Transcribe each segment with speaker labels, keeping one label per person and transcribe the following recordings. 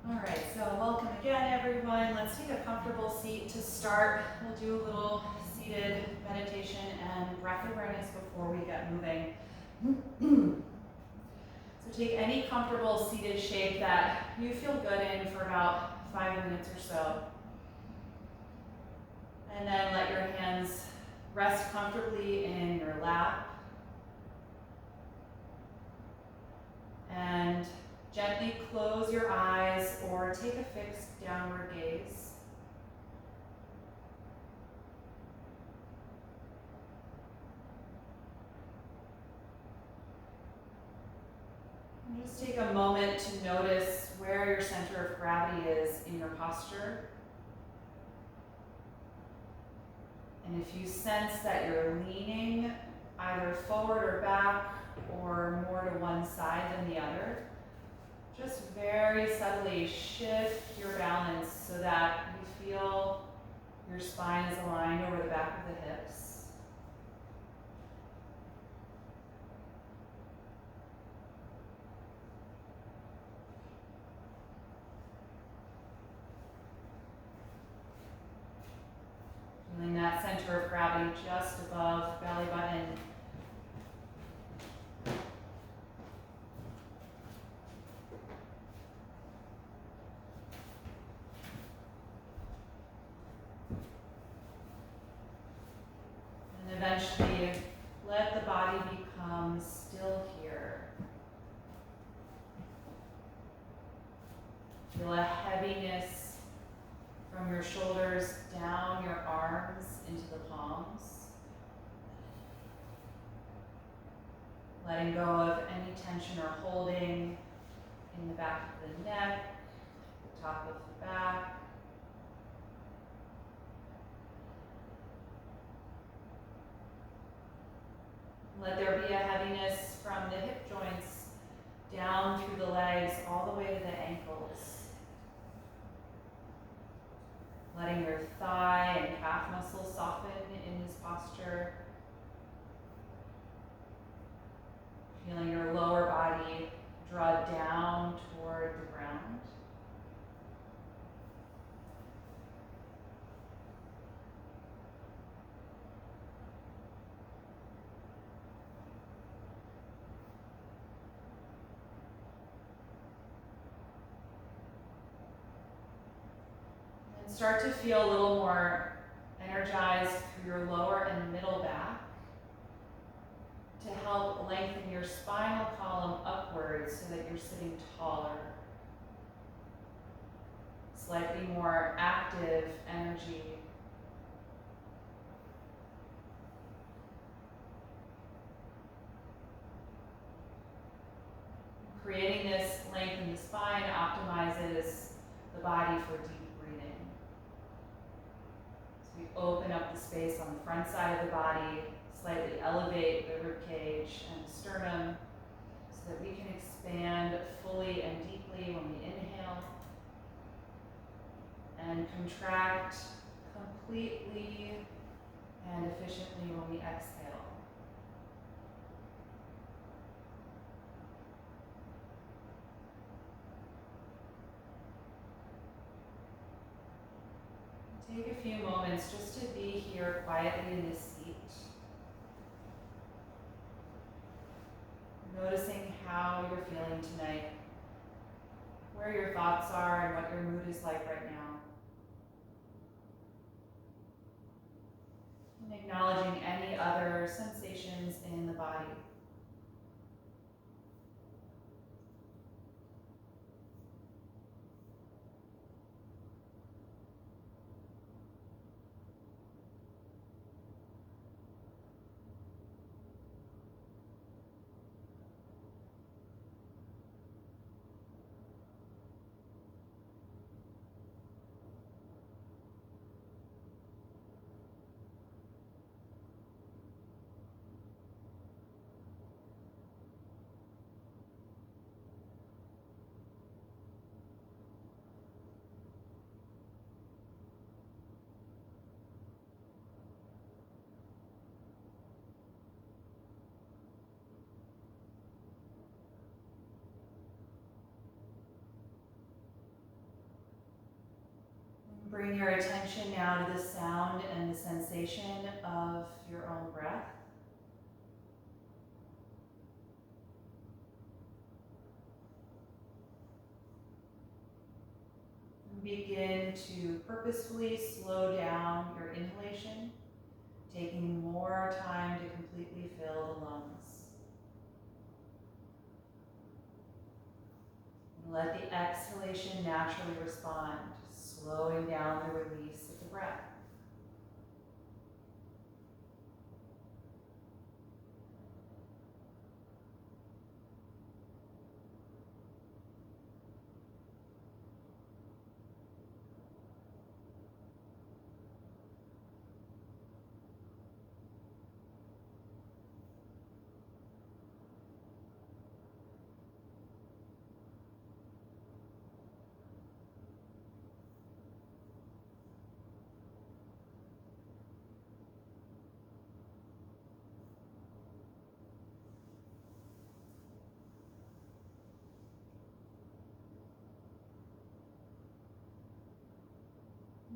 Speaker 1: All right, so welcome again, everyone. Let's take a comfortable seat to start. We'll do a little seated meditation and breath awareness before we get moving. So take any comfortable seated shape that you feel good in for about 5 minutes or so. And then let your hands rest comfortably in your lap. And gently close your eyes or take a fixed downward gaze. And just take a moment to notice where your center of gravity is in your posture. And if you sense that you're leaning either forward or back or more to one side than the other, just very subtly shift your balance so that you feel your spine is aligned over the back of the hips. Feeling that center of gravity just above belly button. Eventually, let the body become still here. Feel a heaviness from your shoulders down your arms into the palms. Letting go of any tension or holding in the back of the neck, the top of the back. Let there be a heaviness from the hip joints down through the legs all the way to the ankles. Letting your thigh and calf muscles soften in this posture. Feeling your lower body draw down toward the ground. Start to feel a little more energized through your lower and middle back to help lengthen your spinal column upwards so that you're sitting taller. Slightly more active energy. Creating this length in the spine optimizes the body for deep breathing. We open up the space on the front side of the body, slightly elevate the rib cage and the sternum so that we can expand fully and deeply when we inhale and contract completely and efficiently when we exhale. Take a few moments just to be here quietly in this seat. Noticing how you're feeling tonight, where your thoughts are and what your mood is like right now. And acknowledging any other sensations in the body. Bring your attention now to the sound and the sensation of your own breath. Begin to purposefully slow down your inhalation, taking more time to completely fill the lungs. And let the exhalation naturally respond, slowing down the release of the breath.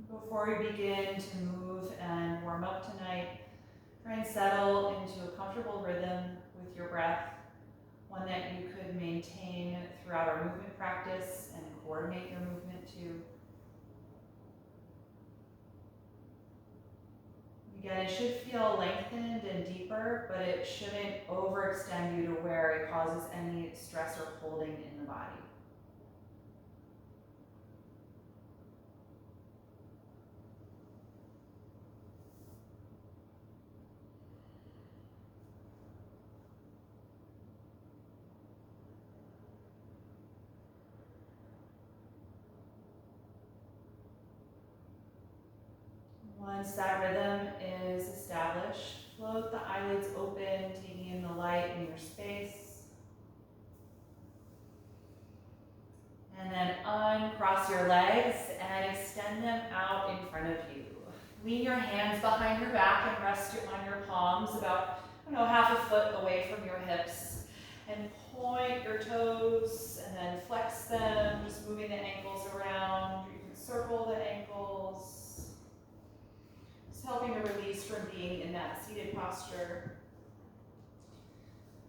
Speaker 1: Before we begin to move and warm up tonight, try and settle into a comfortable rhythm with your breath, one that you could maintain throughout our movement practice and coordinate your movement to. Again, it should feel lengthened and deeper, but it shouldn't overextend you to where it causes any stress or holding in the body. Once that rhythm is established, float the eyelids open, taking in the light in your space. And then uncross your legs and extend them out in front of you. Lean your hands behind your back and rest on your palms about, half a foot away from your hips. And point your toes and then flex them, just moving the ankles around. You can circle the ankles. Helping to release from being in that seated posture.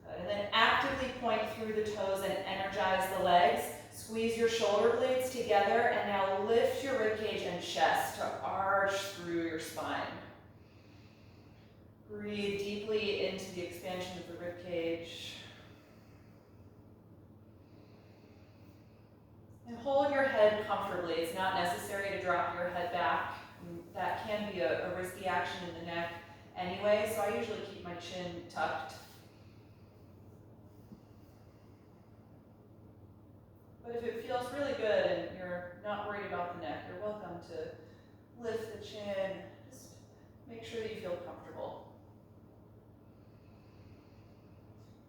Speaker 1: Good. And then actively point through the toes and energize the legs. Squeeze your shoulder blades together and now lift your ribcage and chest to arch through your spine. Breathe deeply into the expansion of the ribcage. And hold your head comfortably. It's not necessary to drop your head back. That can be a risky action in the neck anyway, so I usually keep my chin tucked. But if it feels really good and you're not worried about the neck, you're welcome to lift the chin. Just make sure that you feel comfortable.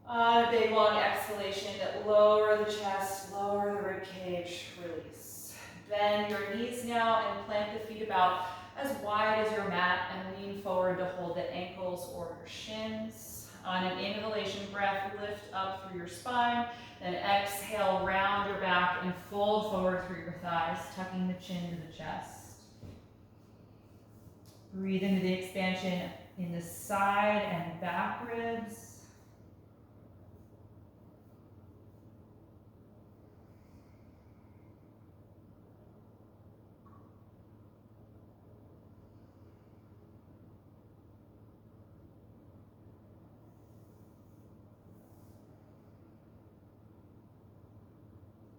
Speaker 1: On a big long exhalation, lower the chest, lower the ribcage, release. Bend your knees now and plant the feet about as wide as your mat and lean forward to hold the ankles or your shins. On an inhalation breath, lift up through your spine, then exhale, round your back and fold forward through your thighs, tucking the chin to the chest. Breathe into the expansion in the side and back ribs.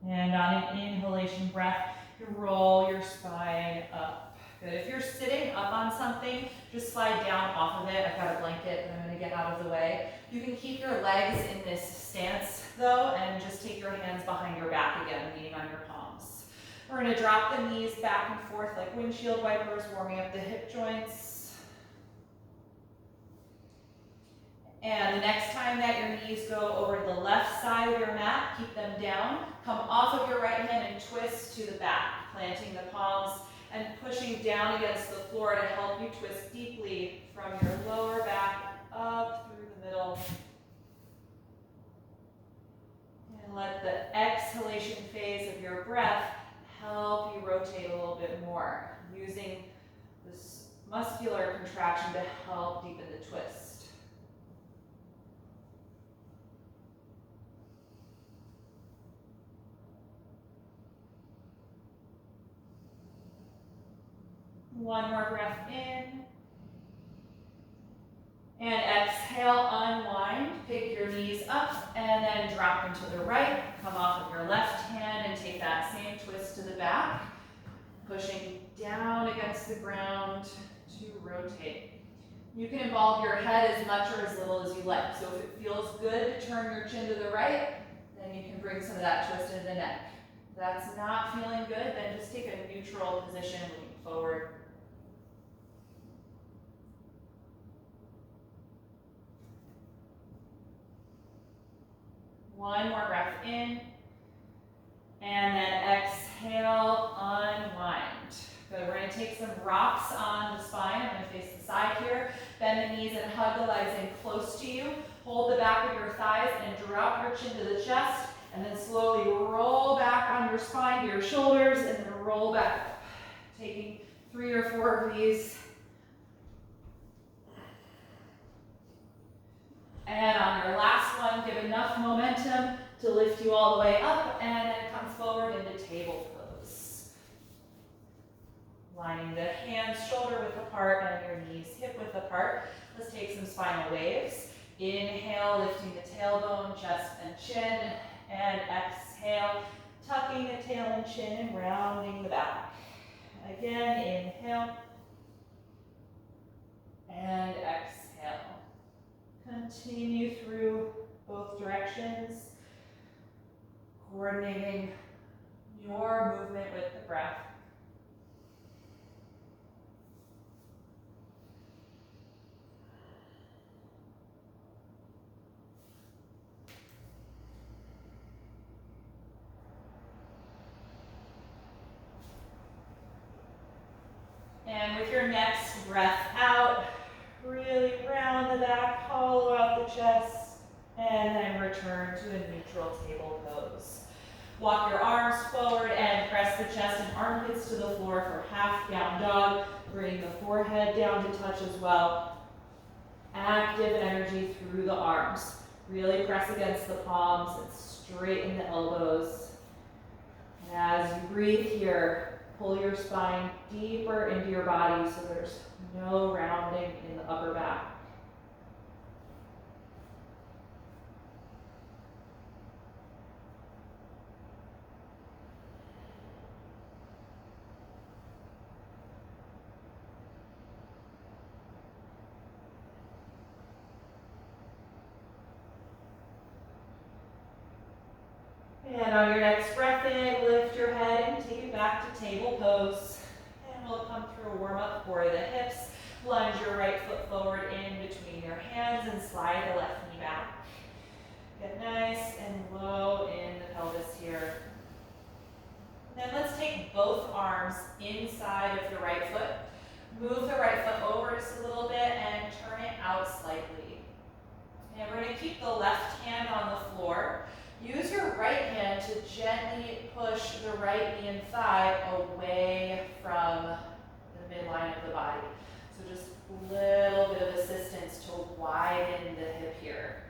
Speaker 1: And on an inhalation breath, you roll your spine up. Good. If you're sitting up on something, just slide down off of it. I've got a blanket that I'm going to get out of the way. You can keep your legs in this stance, though, and just take your hands behind your back again, leaning on your palms. We're going to drop the knees back and forth like windshield wipers, warming up the hip joints. And the next time that your knees go over to the left side of your mat, keep them down. Come off of your right hand and twist to the back, planting the palms and pushing down against the floor to help you twist deeply from your lower back up through the middle. And let the exhalation phase of your breath help you rotate a little bit more, using this muscular contraction to help deepen the twist. One more breath in. And exhale, unwind, pick your knees up, and then drop them to the right. Come off of your left hand and take that same twist to the back, pushing down against the ground to rotate. You can involve your head as much or as little as you like. So if it feels good to turn your chin to the right, then you can bring some of that twist into the neck. If that's not feeling good, then just take a neutral position, moving forward. One more breath in, and then exhale, unwind. Good, we're gonna take some rocks on the spine. I'm gonna face the side here. Bend the knees and hug the legs in close to you. Hold the back of your thighs and drop your chin to the chest, and then slowly roll back on your spine to your shoulders, and then roll back up. Taking 3 or 4 of these. And on your last one, give enough momentum to lift you all the way up, and then come forward into table pose. Lining the hands shoulder width apart and your knees hip width apart. Let's take some spinal waves. Inhale, lifting the tailbone, chest and chin, and exhale, tucking the tail and chin and rounding the back. Again, inhale, and exhale. Continue through both directions, coordinating your movement with the breath. And with your next breath out, really round the back, hollow out the chest, and then return to a neutral table pose. Walk your arms forward and press the chest and armpits to the floor for half down dog. Bring the forehead down to touch as well. Active energy through the arms. Really press against the palms and straighten the elbows. And as you breathe here, pull your spine deeper into your body so there's no rounding in the upper back. And on your next breath in, lift your head and take it back to table pose. And we'll come through a warm up for the hips. Lunge your right foot forward in between your hands and slide the left knee back. Get nice and low in the pelvis here. Then let's take both arms inside of the right foot. Move the right foot over just a little bit and turn it out slightly. And we're going to keep the left hand on the floor. Use your right hand to gently push the right knee and thigh away from the midline of the body. So just a little bit of assistance to widen the hip here.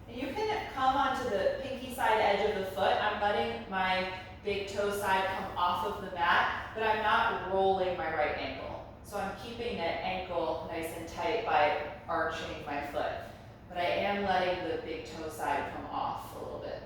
Speaker 1: And you can come onto the pinky side edge of the foot. I'm letting my big toe side come off of the mat, but I'm not rolling my right ankle. So I'm keeping that ankle nice and tight by arching my foot. But I am letting the big toe side come off a little bit.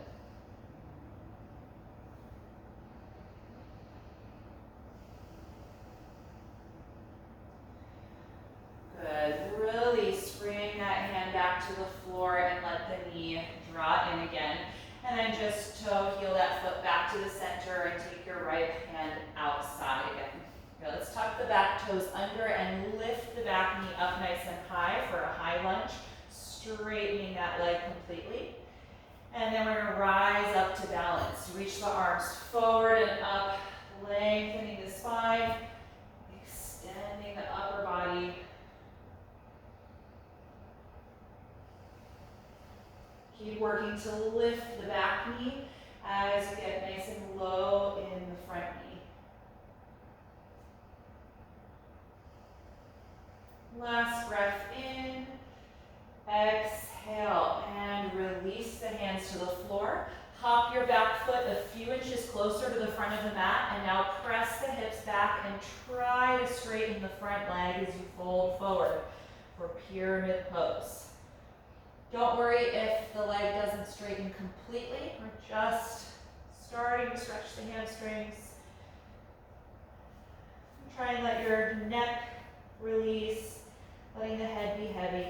Speaker 1: Good. Really spring that hand back to the floor and let the knee draw in again. And then just toe heel that foot back to the center and take your right hand outside again. Good. Let's tuck the back toes under and lift the back knee up nice and high for a high lunge. Straightening that leg completely. And then we're going to rise up to balance. Reach the arms forward and up, lengthening the spine, extending the upper body. Keep working to lift the back knee as you get nice and low in the front Last breath in. Exhale and release the hands to the floor. Hop your back foot a few inches closer to the front of the mat, and now press the hips back and try to straighten the front leg as you fold forward for pyramid pose. Don't worry if the leg doesn't straighten completely. We're just starting to stretch the hamstrings. Try and let your neck release, letting the head be heavy.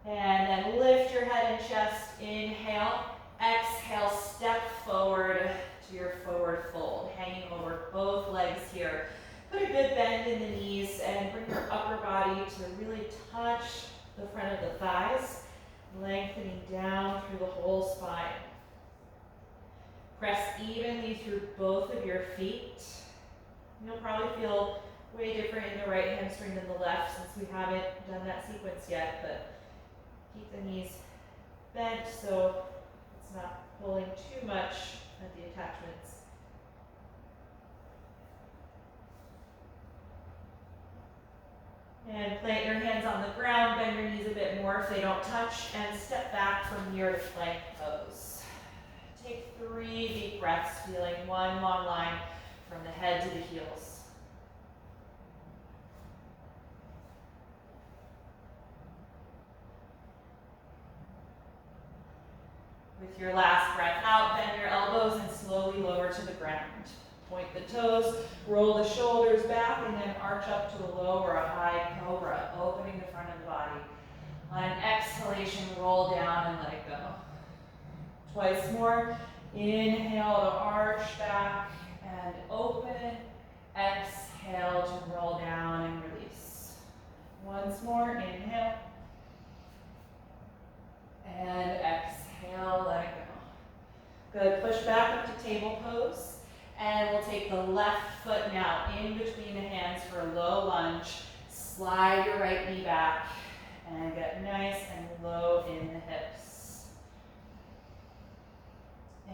Speaker 1: And then lift your head and chest, inhale. Exhale, step forward to your forward fold, hanging over both legs here. Put a good bend in the knees and bring your upper body to really touch the front of the thighs, lengthening down through the whole spine. Press evenly through both of your feet. You'll probably feel way different in the right hamstring than the left since we haven't done that sequence yet, but keep the knees bent so it's not pulling too much at the attachments. And plant your hands on the ground, bend your knees a bit more if they don't touch, and step back from here to plank pose. Take 3 deep breaths, feeling one long line from the head to the heels. With your last breath out, bend your elbows and slowly lower to the ground. Point the toes, roll the shoulders back, and then arch up to a low or a high cobra, opening the front of the body. On an exhalation, roll down and let it go. Twice more. Inhale to arch back and open. Exhale to roll down and release. Once more, inhale. And exhale, let it go. Good, push back up to table pose. And we'll take the left foot now in between the hands for a low lunge. Slide your right knee back and get nice and low in the hips.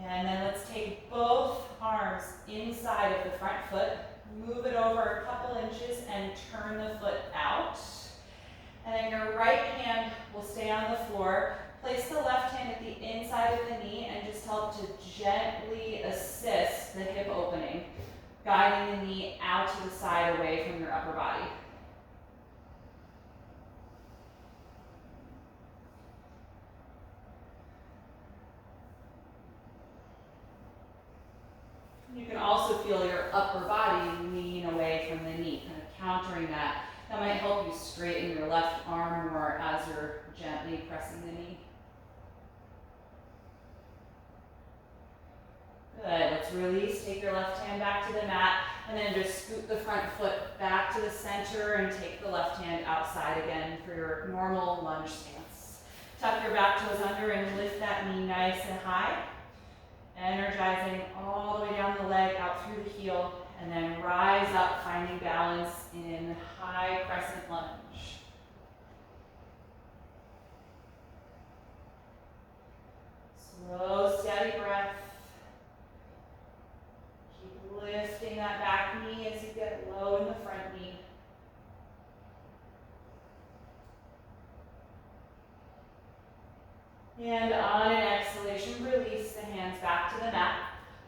Speaker 1: And then let's take both arms inside of the front foot, move it over a couple inches and turn the foot out. And then your right hand will stay on the floor. Place the left hand at the inside of the knee and just help to gently assist the hip opening, guiding the knee out to the side away from your upper body. You can also feel your upper body lean away from the knee, kind of countering that. That might help you straighten your left arm more as you're gently pressing the knee. Good, let's release, take your left hand back to the mat, and then just scoot the front foot back to the center and take the left hand outside again for your normal lunge stance. Tuck your back toes under and lift that knee nice and high, energizing all the way down the leg out through the heel, and then rise up, finding balance in high crescent lunge. Slow, steady breath. Lifting that back knee as you get low in the front knee. And on an exhalation, release the hands back to the mat.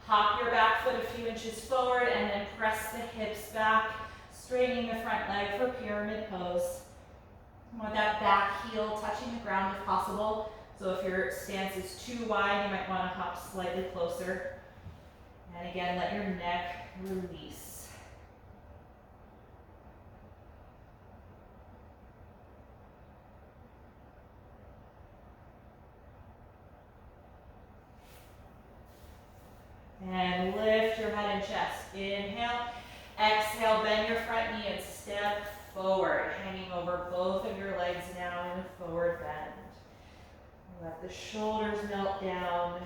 Speaker 1: Hop your back foot a few inches forward and then press the hips back, straightening the front leg for pyramid pose. You want that back heel touching the ground if possible. So if your stance is too wide, you might want to hop slightly closer. And again, let your neck release. And lift your head and chest. Inhale. Exhale, bend your front knee and step forward, hanging over both of your legs now in a forward bend. Let the shoulders melt down.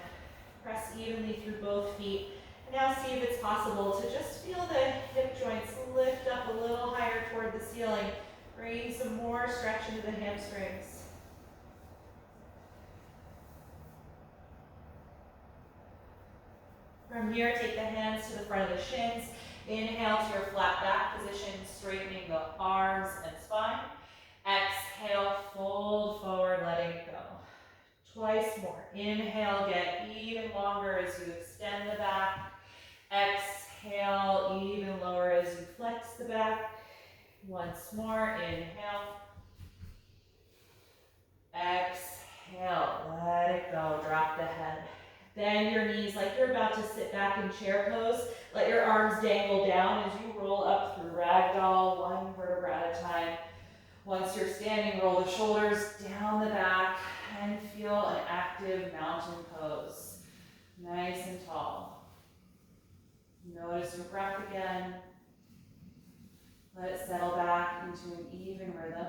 Speaker 1: Press evenly through both feet. And now see if it's possible to just feel the hip joints lift up a little higher toward the ceiling, bringing some more stretch into the hamstrings. From here, take the hands to the front of the shins. Inhale to your flat back position, straightening the arms and spine. Exhale, fold forward, letting go. Twice more. Inhale, get even longer as you extend the back. Exhale, even lower as you flex the back. Once more, inhale. Exhale, let it go, drop the head. Bend your knees like you're about to sit back in chair pose. Let your arms dangle down as you roll up through ragdoll, one vertebra at a time. Once you're standing, roll the shoulders down the back and feel an active mountain pose. Nice and tall. Notice your breath again. Let it settle back into an even rhythm.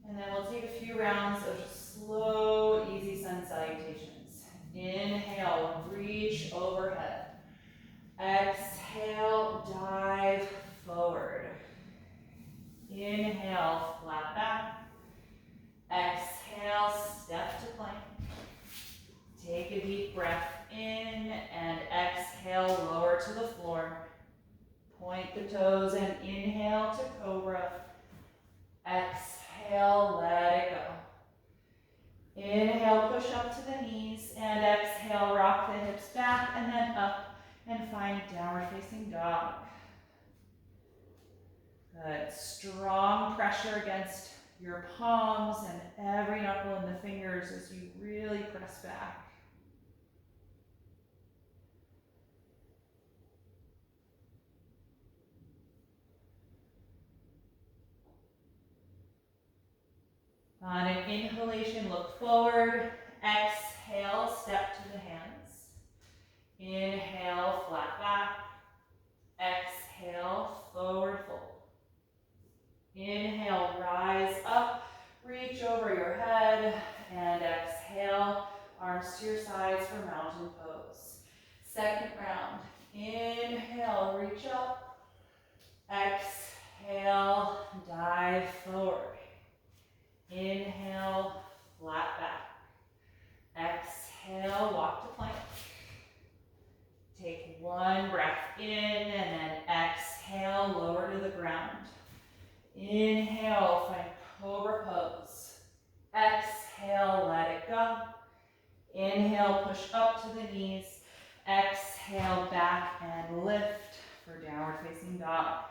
Speaker 1: And then we'll take a few rounds of slow, easy sun salutations. Inhale, reach overhead. Exhale, dive forward. Inhale, flat back. Exhale, step to plank. Take a deep breath in and exhale, lower to the floor. Point the toes and inhale to cobra. Exhale, let it go. Inhale, push up to the knees, and exhale, rock the hips back and then up and find downward facing dog. Good. Strong pressure against your palms and every knuckle in the fingers as you really press back. On an inhalation, look forward. Exhale, step to the hands. Inhale, flat back. Exhale, forward fold. Inhale, rise up, reach over your head, and exhale, arms to your sides for mountain pose. Second round. Inhale, reach up. Exhale, dive forward. Inhale, flat back. Exhale, walk to plank. Take one breath in and then exhale, lower to the ground. Inhale, find cobra pose. Exhale, let it go. Inhale, push up to the knees. Exhale, back and lift for downward facing dog.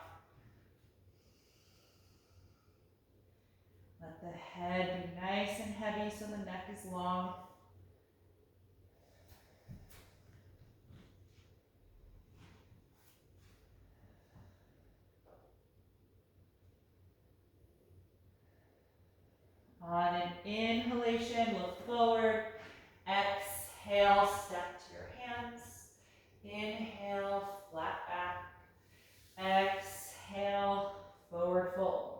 Speaker 1: Let the head be nice and heavy so the neck is long. On an inhalation, look forward. Exhale, step to your hands. Inhale, flat back. Exhale, forward fold.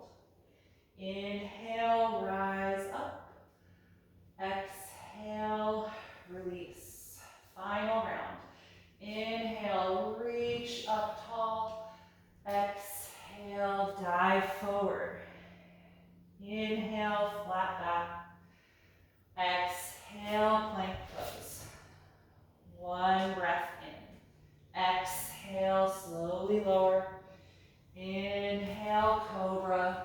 Speaker 1: Inhale, rise up. Exhale, release. Final round. Inhale, reach up tall. Exhale, dive forward. Inhale, flat back. Exhale, plank pose. One breath in. Exhale, slowly lower. Inhale, cobra.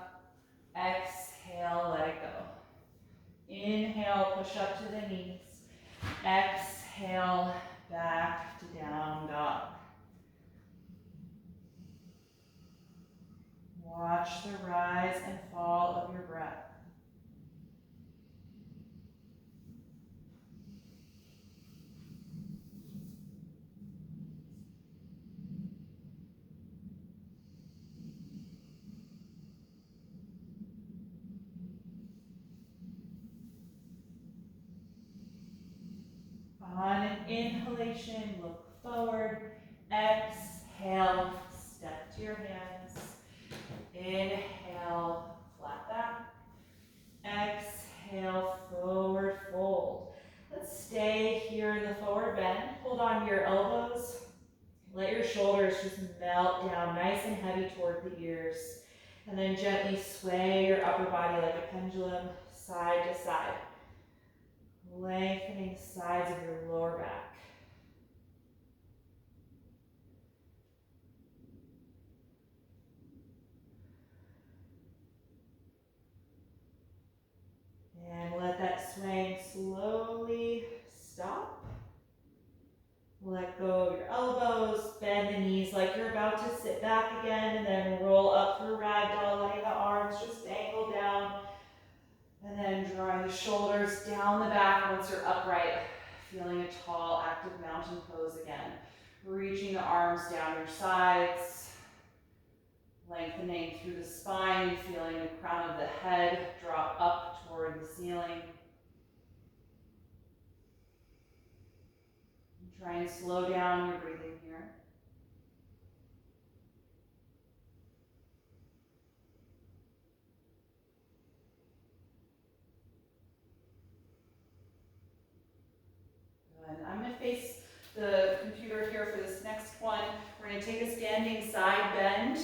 Speaker 1: Exhale, let it go. Inhale, push up to the knees. Exhale, back to down dog. Watch the rise and fall of your breath. On an inhalation, look forward. Exhale, step to your hands. Inhale, flat back. Exhale, forward fold. Let's stay here in the forward bend. Hold on to your elbows. Let your shoulders just melt down nice and heavy toward the ears. And then gently sway your upper body like a pendulum, side to side. Lengthening sides of your lower back. And let that swaying slowly stop. Let go of your elbows, bend the knees like you're about to sit back again, and then roll up through ragdoll, letting the arms just dangle down. And then drawing the shoulders down the back once you're upright, feeling a tall, active mountain pose again. Reaching the arms down your sides, lengthening through the spine, feeling the crown of the head drop up toward the ceiling. Try and slow down your breathing here. Good. I'm going to face the computer here for this next one. We're going to take a standing side bend.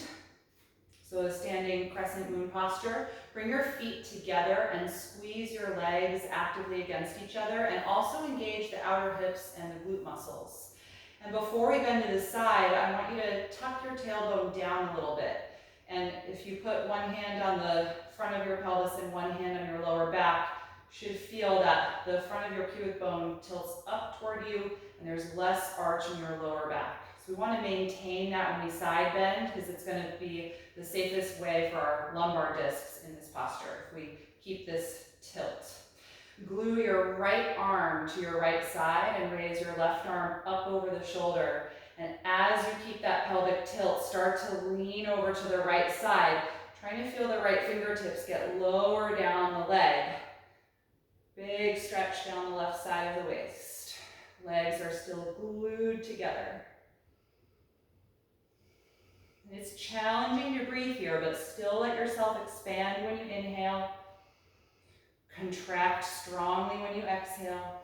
Speaker 1: So a standing crescent moon posture. Bring your feet together and squeeze your legs actively against each other, and also engage the outer hips and the glute muscles. And before we bend to the side, I want you to tuck your tailbone down a little bit. And if you put one hand on the front of your pelvis and one hand on your lower back, you should feel that the front of your pubic bone tilts up toward you and there's less arch in your lower back. So we want to maintain that when we side bend, because it's going to be the safest way for our lumbar discs in this posture if we keep this tilt. Glue your right arm to your right side and raise your left arm up over the shoulder. And as you keep that pelvic tilt, start to lean over to the right side, trying to feel the right fingertips get lower down the leg. Big stretch down the left side of the waist. Legs are still glued together. And it's challenging to breathe here, but still let yourself expand when you inhale. Contract strongly when you exhale.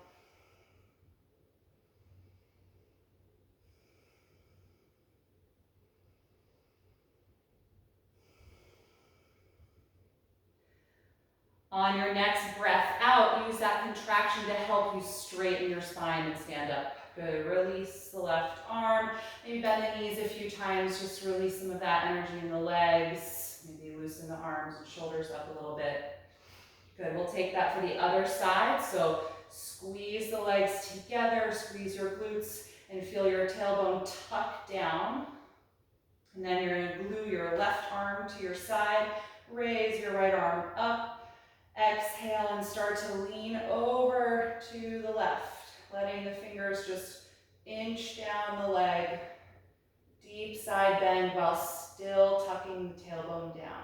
Speaker 1: On your next breath out, use that contraction to help you straighten your spine and stand up. Good, release the left arm. Maybe bend the knees a few times, just release some of that energy in the legs. Maybe loosen the arms and shoulders up a little bit. Good, we'll take that for the other side. So squeeze the legs together, squeeze your glutes, and feel your tailbone tuck down. And then you're gonna glue your left arm to your side, raise your right arm up. Exhale and start to lean over to the left, letting the fingers just inch down the leg. Deep side bend while still tucking the tailbone down.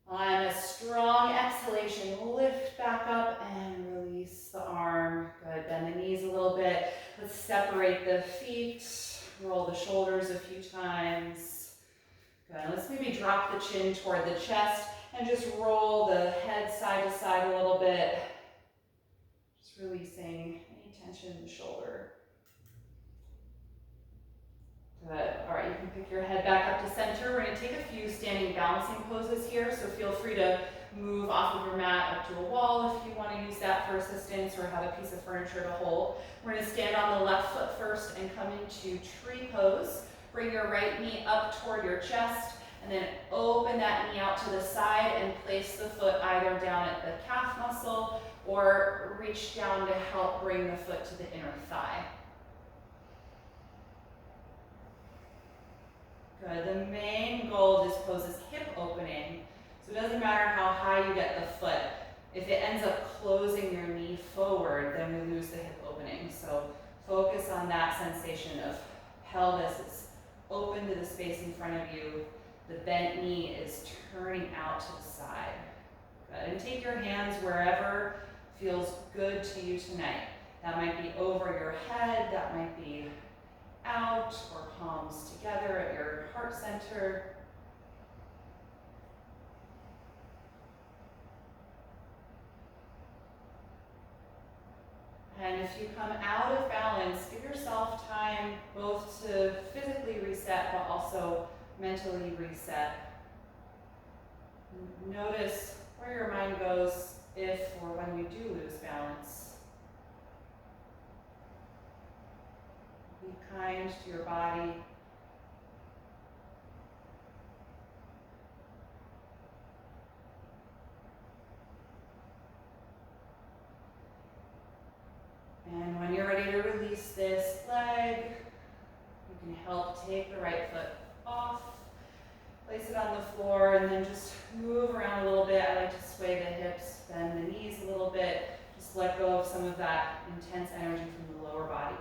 Speaker 1: On a strong exhalation, lift back up and release the arm. Good, bend the knees a little bit. Let's separate the feet, roll the shoulders a few times. Good, let's maybe drop the chin toward the chest and just roll the head side to side a little bit. Just releasing any tension in the shoulder. Good. All right, you can pick your head back up to center. We're going to take a few standing balancing poses here, so feel free to move off of your mat up to a wall if you want to use that for assistance or have a piece of furniture to hold. We're going to stand on the left foot first and come into tree pose. Bring your right knee up toward your chest and then open that knee out to the side and place the foot either down at the calf muscle or reach down to help bring the foot to the inner thigh. Good. The main goal of this pose is hip opening. So it doesn't matter how high you get the foot. If it ends up closing your knee forward, then we lose the hip opening. So focus on that sensation of pelvis is open to the space in front of you. The bent knee is turning out to the side. Good. And take your hands wherever feels good to you tonight. That might be over your head, that might be out or palms together at your heart center. And if you come out of balance, give yourself time both to physically reset, but also mentally reset. Notice where your mind goes if or when you do lose balance. Be kind to your body. And when you're ready to release this leg, you can help take the right foot off, place it on the floor, and then just move around a little bit. I like to sway the hips, bend the knees a little bit. Just let go of some of that intense energy from the lower body.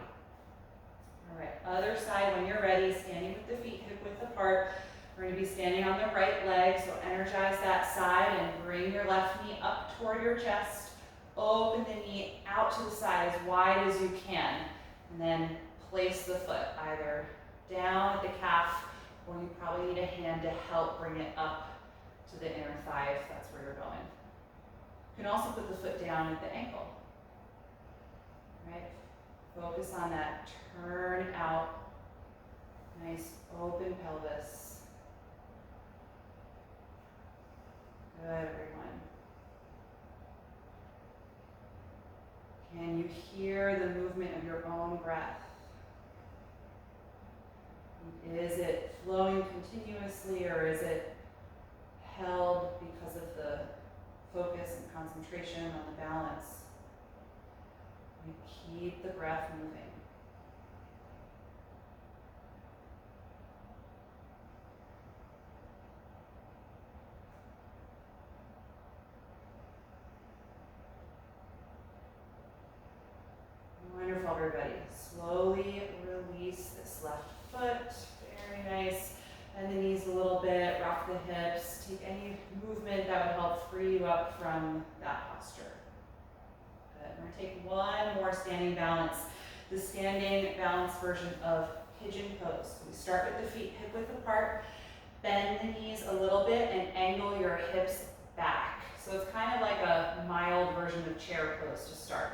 Speaker 1: All right, other side, when you're ready, standing with the feet hip width apart. We're going to be standing on the right leg, so energize that side and bring your left knee up toward your chest. Open the knee out to the side as wide as you can, and then place the foot either down at the calf, or you probably need a hand to help bring it up to the inner thigh if that's where you're going. You can also put the foot down at the ankle. Right? Focus on that turn out, nice open pelvis. Good, everyone. Can you hear the movement of your own breath? Is it flowing continuously, or is it held because of the focus and concentration on the balance? We keep the breath moving. Wonderful, everybody. Slowly release this left foot. Very nice. Bend the knees a little bit, rock the hips. Take any movement that would help free you up from that posture. Good. We're going to take one more standing balance. The standing balance version of Pigeon Pose. So we start with the feet hip width apart. Bend the knees a little bit and angle your hips back. So it's kind of like a mild version of chair pose to start.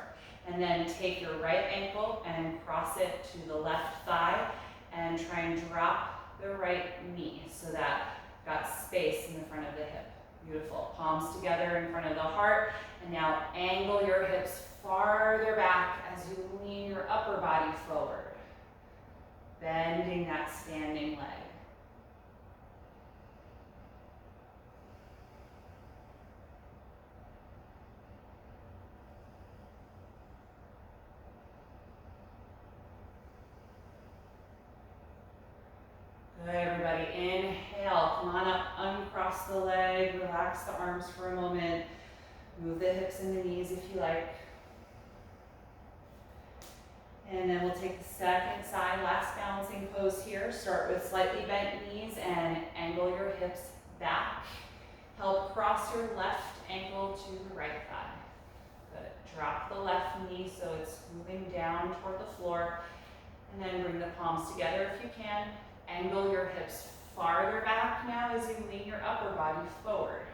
Speaker 1: And then take your right ankle and cross it to the left thigh and try and drop the right knee so that you've got space in the front of the hip. Beautiful. Palms together in front of the heart. And now angle your hips farther back as you lean your upper body forward. Bending that standing leg. Good, everybody. Inhale. Come on up, uncross the leg, relax the arms for a moment. Move the hips and the knees if you like. And then we'll take the second side, last balancing pose here. Start with slightly bent knees and angle your hips back. Help cross your left ankle to the right thigh. Good. Drop the left knee so it's moving down toward the floor. And then bring the palms together if you can. Angle your hips farther back now as you lean your upper body forward.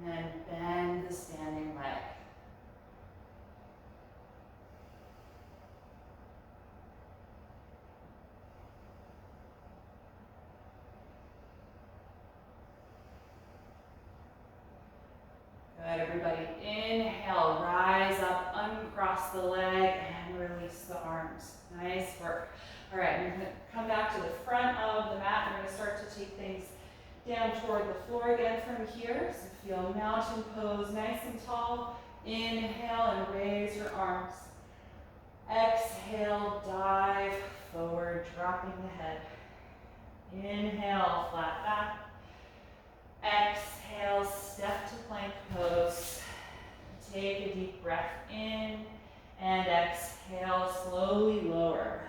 Speaker 1: And then bend the standing leg. Good, everybody. Inhale, rise up, uncross the leg, and release the arms. Nice work. All right, we're going to come back to the front of the mat. We're going to start to take things down toward the floor again from here. So feel mountain pose, nice and tall. Inhale and raise your arms. Exhale, dive forward, dropping the head. Inhale, flat back. Exhale, step to plank pose. Take a deep breath in and exhale, slowly lower.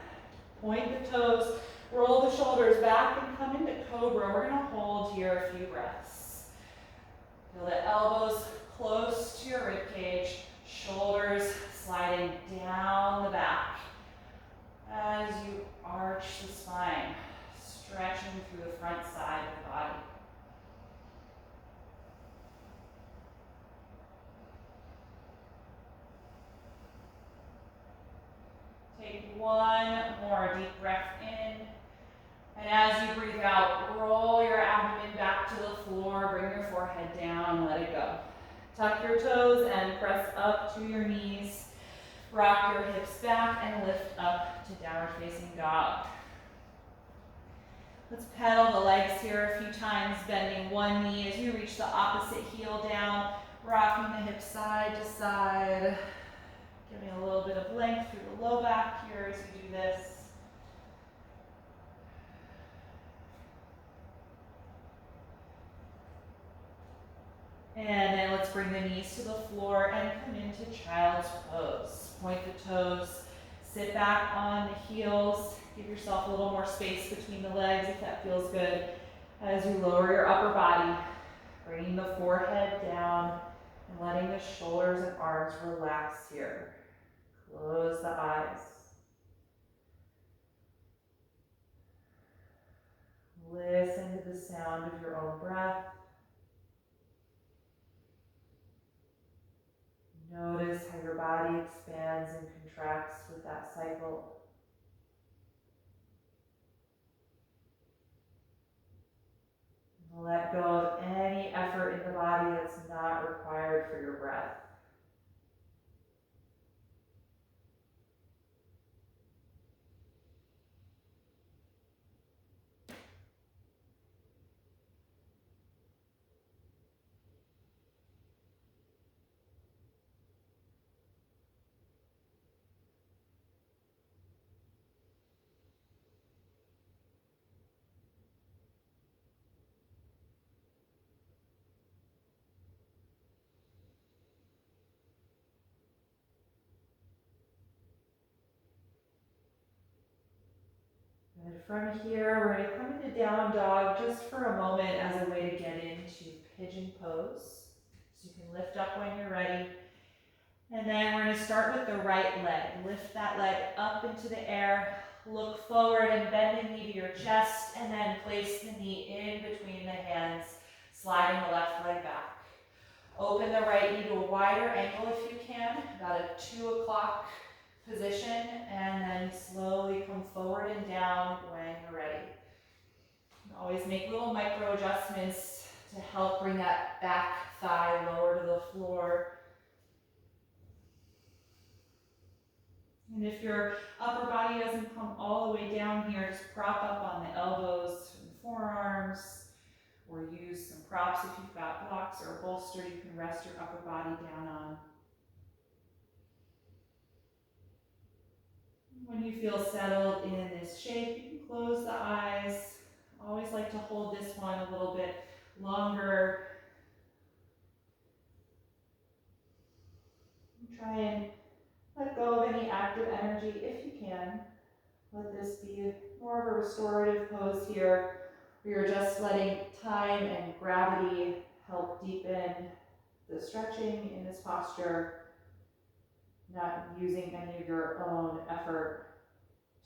Speaker 1: Point the toes, roll the shoulders back and come into cobra. We're going to hold here a few breaths. Feel the elbows close to your rib cage, shoulders sliding down the back. As you arch the spine, stretching through the front side of the body. one more deep breath in. And as you breathe out, roll your abdomen back to the floor, bring your forehead down, let it go. Tuck your toes and press up to your knees. Rock your hips back and lift up to downward facing dog. Let's pedal the legs here a few times, bending one knee as you reach the opposite heel down, rocking the hips side to side. Giving a little bit of length through the low back here as you do this. And then let's bring the knees to the floor and come into child's pose. Point the toes, sit back on the heels. Give yourself a little more space between the legs if that feels good. As you lower your upper body, bringing the forehead down and letting the shoulders and arms relax here. Close the eyes. Listen to the sound of your own breath. Notice how your body expands and contracts with that cycle. Let go of any effort in the body that's not required for your breath. And from here, we're going to come into down dog just for a moment as a way to get into pigeon pose. So you can lift up when you're ready. And then we're going to start with the right leg. Lift that leg up into the air, look forward and bend the knee to your chest, and then place the knee in between the hands, sliding the left leg back. Open the right knee to a wider angle if you can, about a 2 o'clock position, and then slowly come forward and down when you're ready. Always make little micro adjustments to help bring that back thigh lower to the floor. And if your upper body doesn't come all the way down here, just prop up on the elbows and forearms, or use some props if you've got blocks or a bolster you can rest your upper body down on. When you feel settled in this shape, you can close the eyes. Always like to hold this one a little bit longer. Try and let go of any active energy if you can. Let this be more of a restorative pose here, where you're just letting time and gravity help deepen the stretching in this posture, not using any of your own effort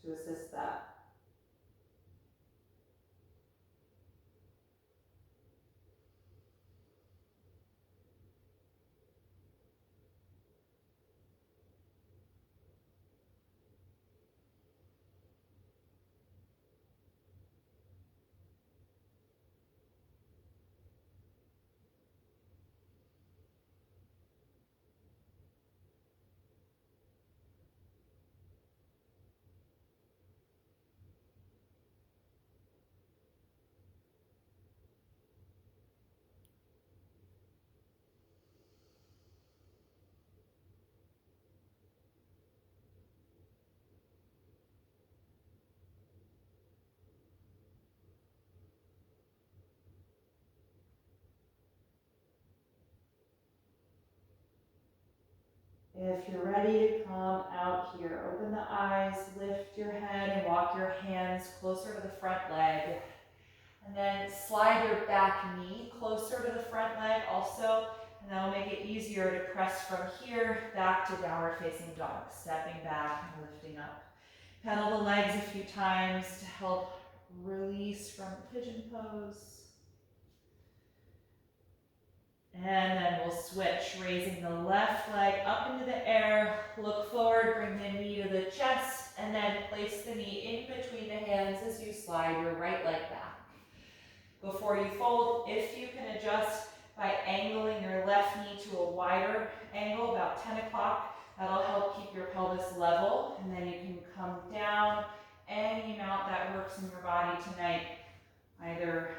Speaker 1: to assist that. If you're ready to come out here, open the eyes, lift your head, and walk your hands closer to the front leg. And then slide your back knee closer to the front leg also, and that'll make it easier to press from here back to downward facing dog, stepping back and lifting up. Pedal the legs a few times to help release from pigeon pose. And then we'll switch, raising the left leg up into the air, look forward, bring the knee to the chest, and then place the knee in between the hands as you slide your right leg back. Before you fold, if you can adjust by angling your left knee to a wider angle, about 10 o'clock, that'll help keep your pelvis level, and then you can come down any amount that works in your body tonight, either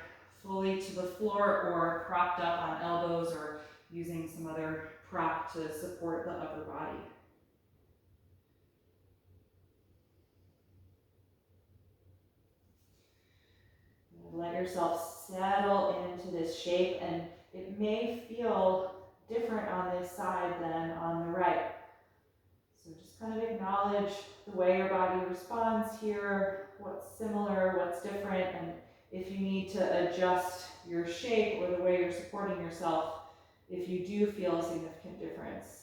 Speaker 1: fully to the floor or propped up on elbows or using some other prop to support the upper body. Let yourself settle into this shape, and it may feel different on this side than on the right. So just kind of acknowledge the way your body responds here, what's similar, what's different, and if you need to adjust your shape or the way you're supporting yourself, if you do feel a significant difference.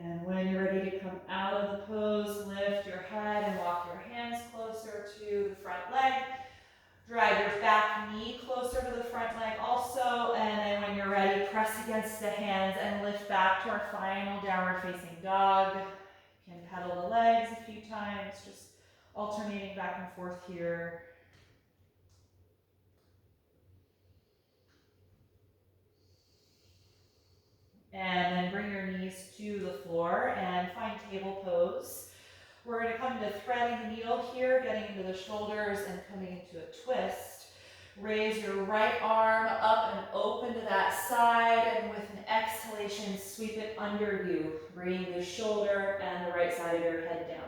Speaker 1: And when you're ready to come out of the pose, lift your head and walk your hands closer to the front leg. Drag your back knee closer to the front leg also, and then when you're ready, press against the hands and lift back to our final downward facing dog. You can pedal the legs a few times, just alternating back and forth here. And then bring your knees to the floor and find table pose. We're going to come to threading the needle here, getting into the shoulders and coming into a twist. Raise your right arm up and open to that side, and with an exhalation, sweep it under you, bringing the shoulder and the right side of your head down.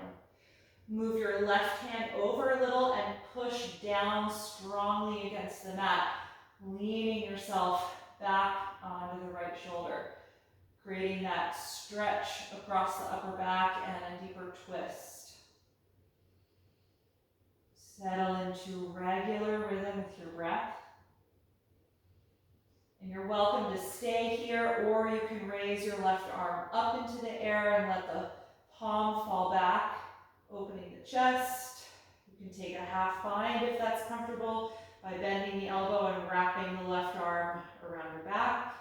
Speaker 1: Move your left hand over a little and push down strongly against the mat, leaning yourself back onto the right shoulder, creating that stretch across the upper back and a deeper twist. Settle into regular rhythm with your breath. And you're welcome to stay here, or you can raise your left arm up into the air and let the palm fall back, opening the chest. You can take a half bind if that's comfortable by bending the elbow and wrapping the left arm around your back.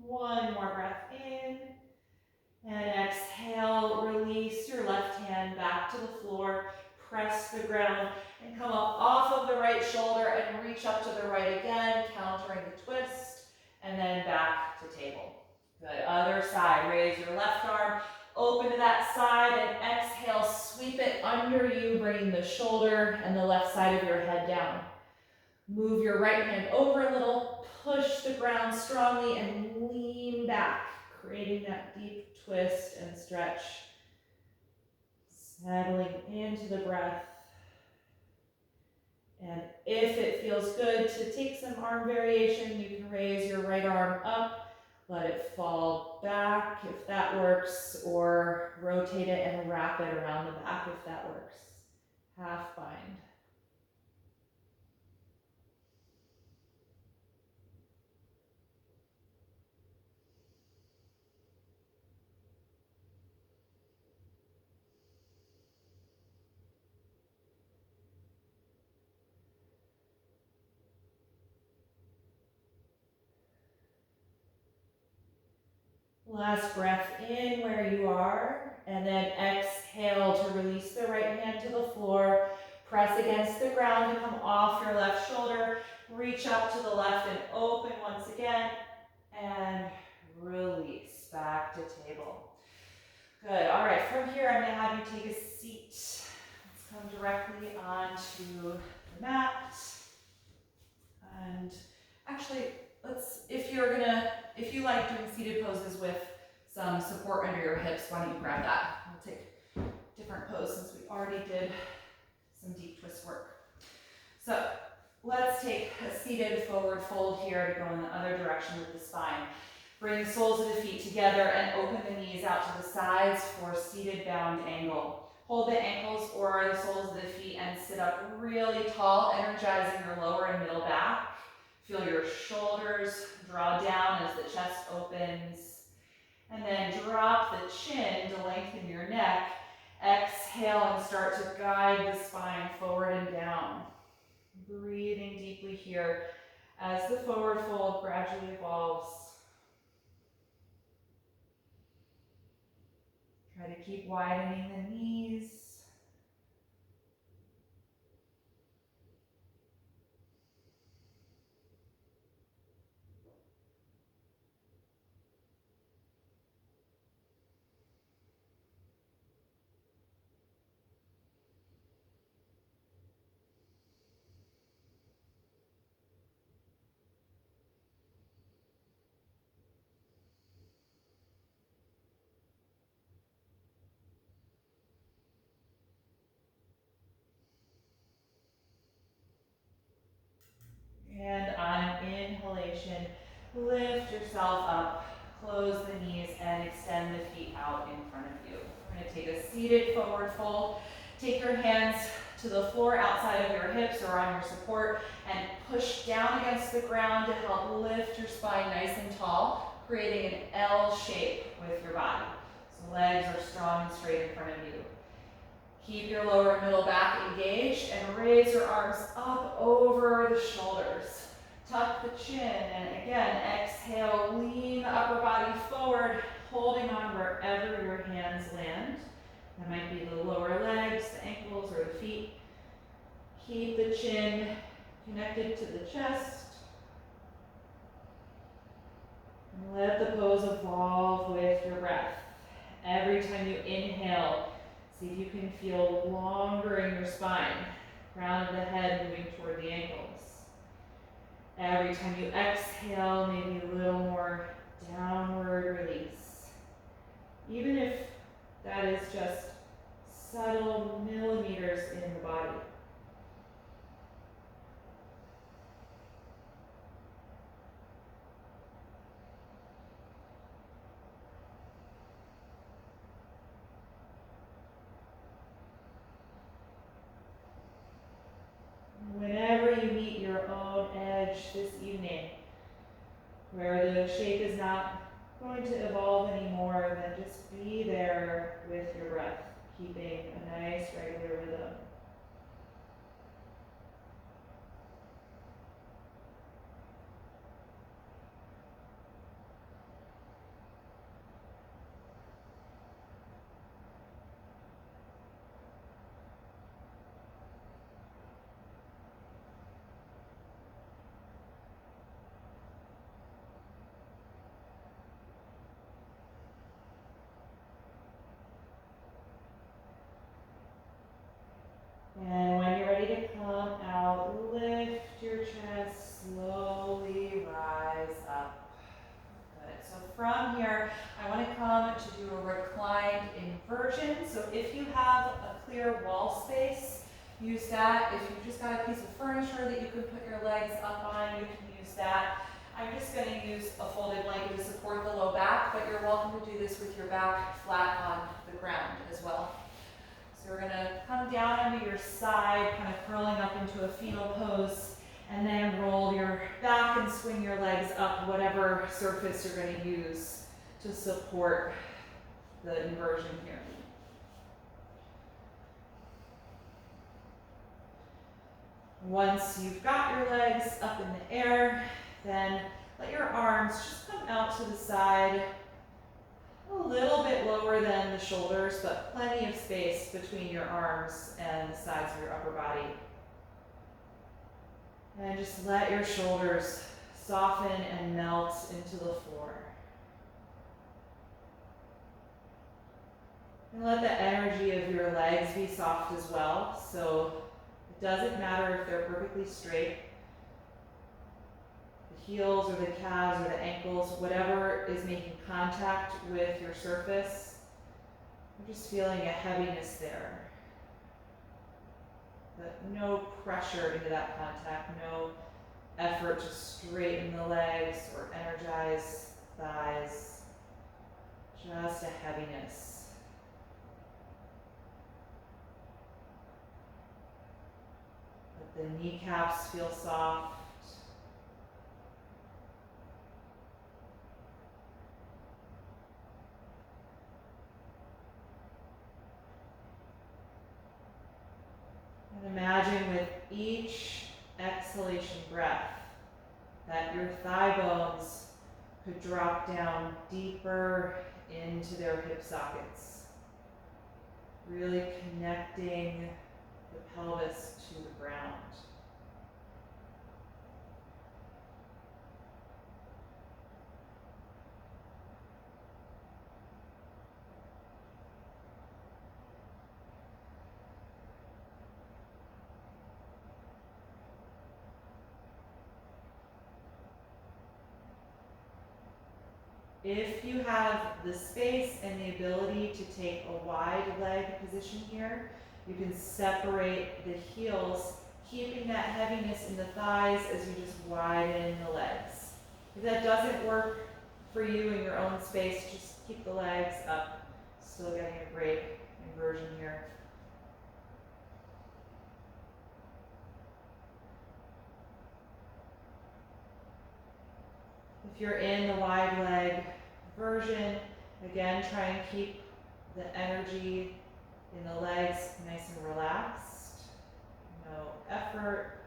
Speaker 1: One more breath in, and exhale, release your left hand back to the floor, press the ground, and come up off of the right shoulder and reach up to the right again, countering the twist, and then back to table. Good, other side, raise your left arm, open to that side, and exhale, sweep it under you, bringing the shoulder and the left side of your head down. Move your right hand over a little, push the ground strongly, and lean back, creating that deep twist and stretch. Settling into the breath. And if it feels good to take some arm variation, you can raise your right arm up, let it fall back if that works, or rotate it and wrap it around the back if that works. Half bind. Last breath in where you are, and then exhale to release the right hand to the floor. Press against the ground to come off your left shoulder. Reach up to the left and open once again. And release back to table. Good. All right, from here I'm going to have you take a seat. Let's come directly onto the mat. And actually, if you like doing seated poses with some support under your hips, why don't you grab that? We'll take a different pose since we already did some deep twist work. So let's take a seated forward fold here to go in the other direction with the spine. Bring the soles of the feet together and open the knees out to the sides for seated bound angle. Hold the ankles or the soles of the feet and sit up really tall, energizing your lower and middle back. Feel your shoulders draw down as the chest opens. And then drop the chin to lengthen your neck. Exhale and start to guide the spine forward and down. Breathing deeply here as the forward fold gradually evolves. Try to keep widening the knees. And on inhalation, lift yourself up, close the knees, and extend the feet out in front of you. We're going to take a seated forward fold. Take your hands to the floor outside of your hips or on your support and push down against the ground to help lift your spine nice and tall, creating an L shape with your body. So legs are strong and straight in front of you. Keep your lower and middle back engaged and raise your arms up over the shoulders. Tuck the chin and again, exhale, lean the upper body forward, holding on wherever your hands land. That might be the lower legs, the ankles, or the feet. Keep the chin connected to the chest. And let the pose evolve with your breath. Every time you inhale, see if you can feel longer in your spine. Crown of the head moving toward the ankles. Every time you exhale, maybe a little more downward release. Even if that is just subtle millimeters in the body. Whenever you meet your own edge this evening, where the shape is not going to evolve anymore, then just be there with your breath, keeping a nice regular rhythm. And when you're ready to come out, lift your chest, slowly rise up. Good. So from here, I want to come to do a reclined inversion. So if you have a clear wall space, use that. If you've just got a piece of furniture that you can put your legs up on, you can use that. I'm just going to use a folded blanket to support the low back, but you're welcome to do this with your back flat on the ground as well. So we're going to come down onto your side, kind of curling up into a fetal pose, and then roll your back and swing your legs up, whatever surface you're going to use to support the inversion here. Once you've got your legs up in the air, then let your arms just come out to the side. a little bit lower than the shoulders, but plenty of space between your arms and the sides of your upper body. And just let your shoulders soften and melt into the floor. And let the energy of your legs be soft as well. So it doesn't matter if they're perfectly straight. The heels or the calves or the ankles, whatever is making contact with your surface, I'm just feeling a heaviness there. But no pressure into that contact, no effort to straighten the legs or energize thighs, just a heaviness. Let the kneecaps feel soft. And imagine with each exhalation breath that your thigh bones could drop down deeper into their hip sockets, really connecting the pelvis to the ground. If you have the space and the ability to take a wide leg position here, you can separate the heels, keeping that heaviness in the thighs as you just widen the legs. If that doesn't work for you in your own space, just keep the legs up. Still getting a great inversion here. If you're in the wide leg version, again, try and keep the energy in the legs nice and relaxed. No effort.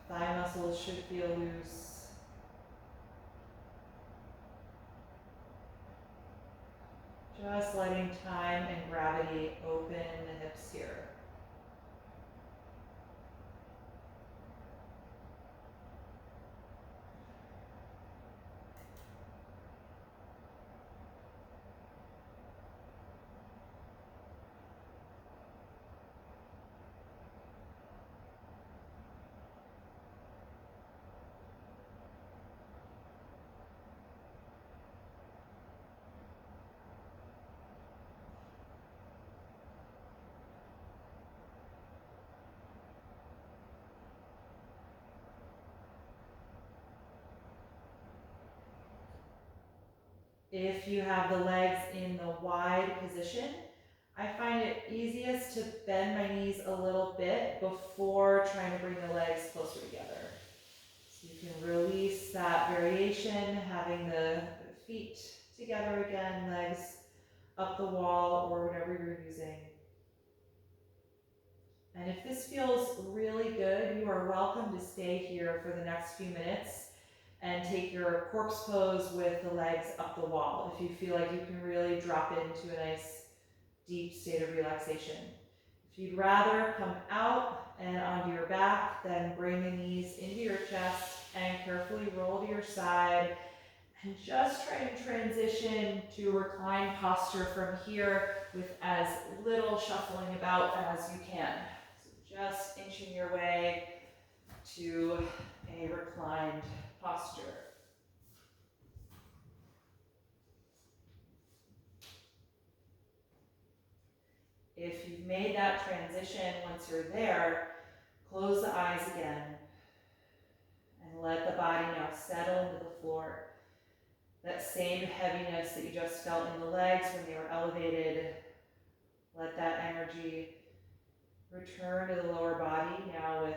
Speaker 1: Your thigh muscles should feel loose. Just letting time and gravity open the hips here. If you have the legs in the wide position, I find it easiest to bend my knees a little bit before trying to bring the legs closer together. So you can release that variation, having the feet together again, legs up the wall or whatever you're using. And if this feels really good, you are welcome to stay here for the next few minutes and take your corpse pose with the legs up the wall if you feel like you can really drop into a nice deep state of relaxation. If you'd rather come out and onto your back, then bring the knees into your chest and carefully roll to your side and just try to transition to reclined posture from here with as little shuffling about as you can. So just inching your way to a reclined posture. If you've made that transition, once you're there, close the eyes again and let the body now settle into the floor. That same heaviness that you just felt in the legs when they were elevated, let that energy return to the lower body now with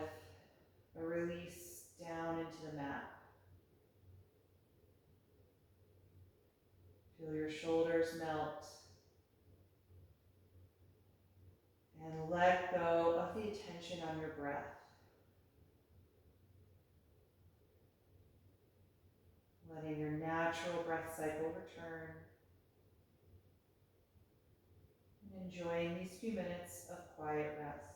Speaker 1: a release down into the mat. Feel your shoulders melt. And let go of the attention on your breath. Letting your natural breath cycle return. And enjoying these few minutes of quiet rest.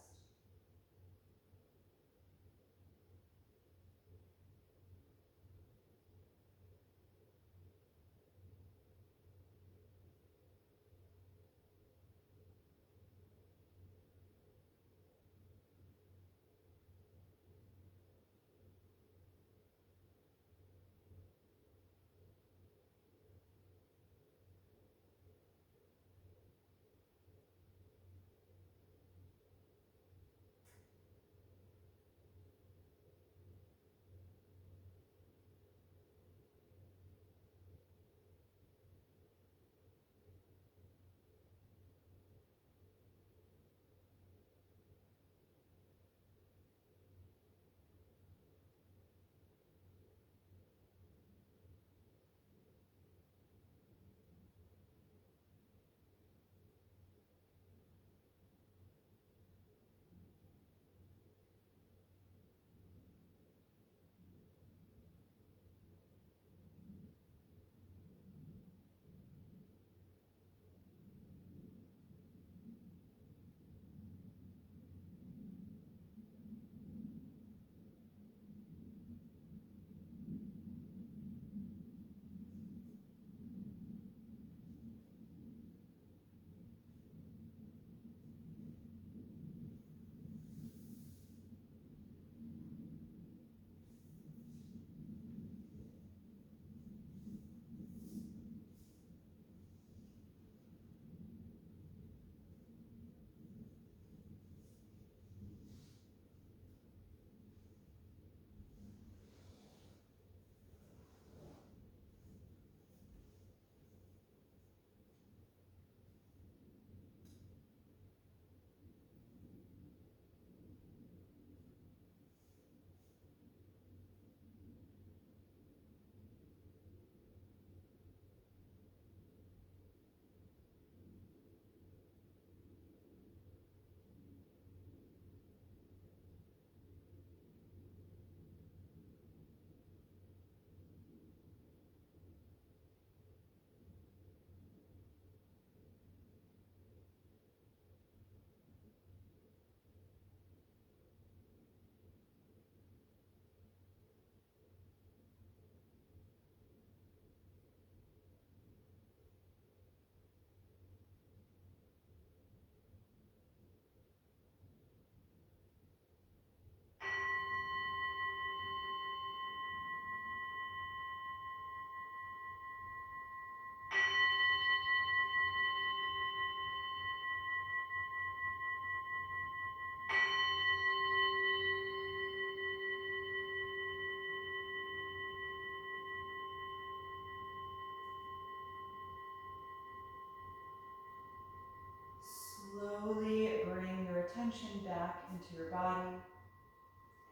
Speaker 1: Slowly bring your attention back into your body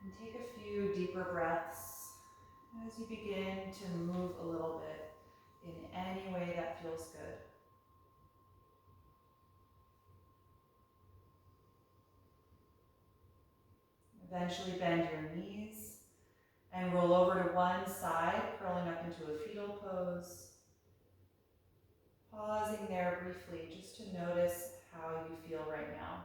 Speaker 1: and take a few deeper breaths as you begin to move a little bit in any way that feels good. Eventually bend your knees and roll over to one side, curling up into a fetal pose. Pausing there briefly just to notice how you feel right now.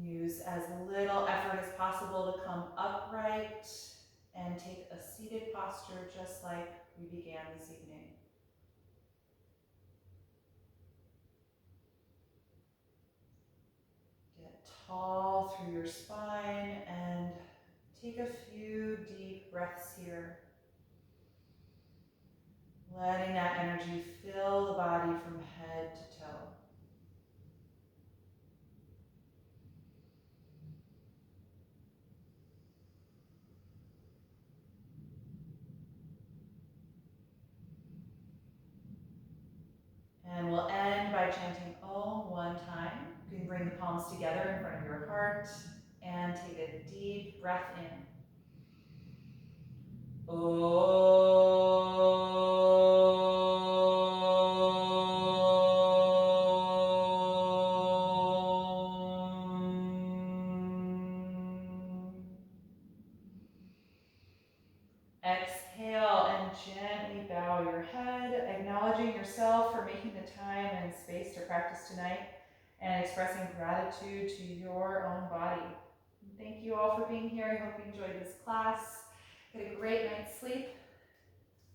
Speaker 1: Use as little effort as possible to come upright and take a seated posture just like we began this evening. Get tall through your spine and take a few deep breaths here. Letting that energy fill the body from head to toe. And we'll end by chanting Om one time. You can bring the palms together in front of your heart and take a deep breath in. exhale and gently bow your head, acknowledging yourself for making the time and space to practice tonight and expressing gratitude to your own body. And thank you all for being here. I hope you enjoyed this class. Get a great night's sleep.